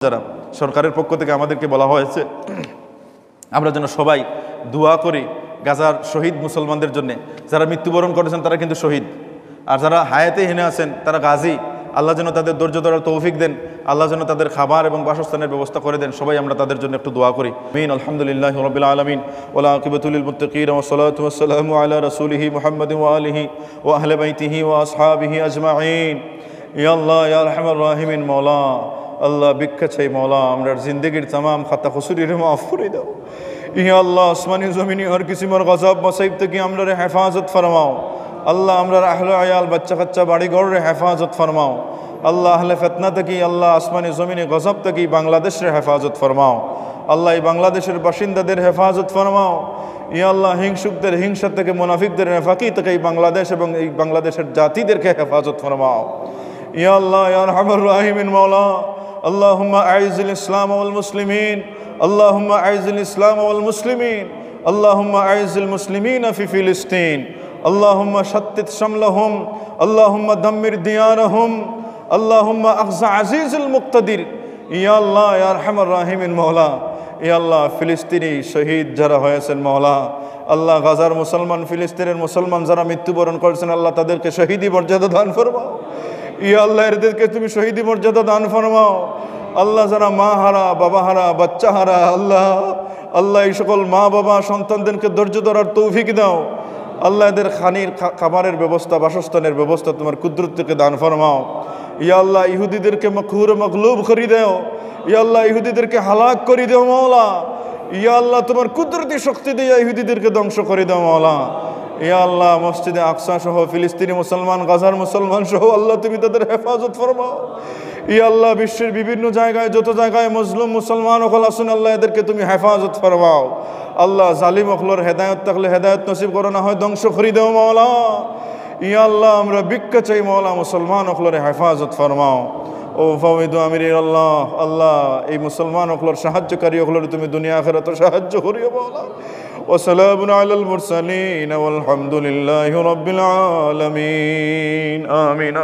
যারা সরকারের পক্ষ থেকে আমাদেরকে বলা হয়েছে আমরা যেন সবাই দোয়া করি গাজার শহীদ মুসলমানদের জন্য। যারা মৃত্যুবরণ করেছেন তারা কিন্তু শহীদ, আর যারা হায়াতে হেনে আছেন তারা গাজী। আল্লাহ যেন তাদের ধৈর্য ধরার তৌফিক দেন, আল্লাহ যেন তাদের খাবার এবং বাসস্থানের ব্যবস্থা করে দেন। সবাই আমরা তাদের জন্য একটু দোয়া করি। আমিন। আলহামদুলিল্লাহি রাব্বিল আলামিন ওয়া আকিবাতুল লিল মুত্তাকিন ওয়া সলাতু ওয়া সালামু আলা রাসূলিহি মুহাম্মাদিন ওয়া আলিহি ওয়া আহলি বাইতিহি ওয়া আসহাবিহি আজমাইন। ইয়া আল্লাহ ইয়া আরহামার রাহিমিন। মওলা আল্লাহ ভিক্ষা চাই মওলা, আমরার জিন্দেগির तमाम খাতা খুসুরির মাফ করে দাও। ইয়া আল্লাহ আসমানি জমিনি হর কিসিমের গজব মুসাইব থেকে আমরারে হেফাজত ফরমাও। আল্লাহ আমরার আহলে আয়াল বাচ্চা কাচ্চা বাড়ি ঘরের হেফাজত ফরমাও। আল্লাহ আহলে ফিতনা থেকে আল্লাহ আসমানি জমিনি গজব থেকে বাংলাদেশের হেফাজত ফরমাও। আল্লাহ এই বাংলাদেশের বাসিন্দাদের হেফাজত ফরমাও। ইয়া আল্লাহ হিংসুকদের হিংসা থেকে, মুনাফিকদের নেফাকি থেকে এই বাংলাদেশ এবং এই বাংলাদেশের জাতিদেরকে হেফাজত ফরমাও। ইয়া আল্লাহ ইয়া আরহামার রাহিমিন। মাওলা আল্লাহুম্মা আইজিল ইসলাম ওয়াল মুসলিমিন, আল্লাহুম্মা আইজিল ইসলাম ওয়াল মুসলিমিন, আল্লাহুম্মা আইজিল মুসলিমিনা ফি ফিলিস্তিন, আল্লাহুম্মা শাত্তিত শামলাহুম, আল্লাহুম্মা দাম্মির দিয়ারহুম, আল্লাহুম্মা আখজা আজিজুল মুক্তাদির। ইয়া আল্লাহ ইয়া আরহামার রাহিমিন। মাওলা ইয়া আল্লাহ ফিলিস্তিনি শহীদ যারা হয়েছেন মাওলা, আল্লাহ গাজার মুসলমান, ফিলিস্তিনের মুসলমান যারা মৃত্যুবরণ করেছেন আল্লাহ তাদেরকে শহীদি মর্যাদা দান ফরমাও। ইয়া আল্লাহ এদেরকে তুমি শহীদি মর্যাদা দান ফরমাও। আল্লাহ যারা মা হারা, বাবা হারা, বাচ্চা হারা, আল্লাহ আল্লাহ এই সকল মা বাবা সন্তানদেরকে ধৈর্য ধরার তৌফিক দাও। আল্লাহ এদের খাবারের ব্যবস্থা, বাসস্থানের ব্যবস্থা তোমার কুদরত থেকে দান ফরমাও। ইয়া আল্লাহ ইহুদিদেরকে মকহুর মকলুব করে দাও। ইয়া আল্লাহ ইহুদিদেরকে হালাক করে দাও মাওলা। ইয়া আল্লাহ তোমার কুদরতি শক্তি দিয়ে ইহুদিদেরকে ধ্বংস করে দাও মাওলা। ইয়া আল্লাহ মসজিদে আকসা সহ ফিলিস্তিনি মুসলমান, গাজার মুসলমান সহ আল্লাহ তুমি তাদের হেফাজত ফরমাও। ইয়া আল্লাহ বিশ্বের বিভিন্ন জায়গায় যত জায়গায় মজলুম মুসলমান ওখাল আসুন আল্লাহ এদেরকে তুমি হেফাজত ফরমাও। আল্লাহ জালিম অখলোর হেদায়ত থাকলে হেদায়ত নসিব করো, না হয় ধ্বংস করে দেও মাওলা। ইয়া আল্লাহ আমরা ভিক্ষা চাই মাওলা, মুসলমান অখলোরে হেফাজত ফরমাও। ও ফাওয়াইদু আমিরির আল্লাহ আল্লাহ এই মুসলমান অখলোর সাহায্যকারী অখলোর তুমি দুনিয়া আখিরাতে সাহায্য করিও মাওলা। وسلام على المرسلين والحمد لله رب العالمين آمين।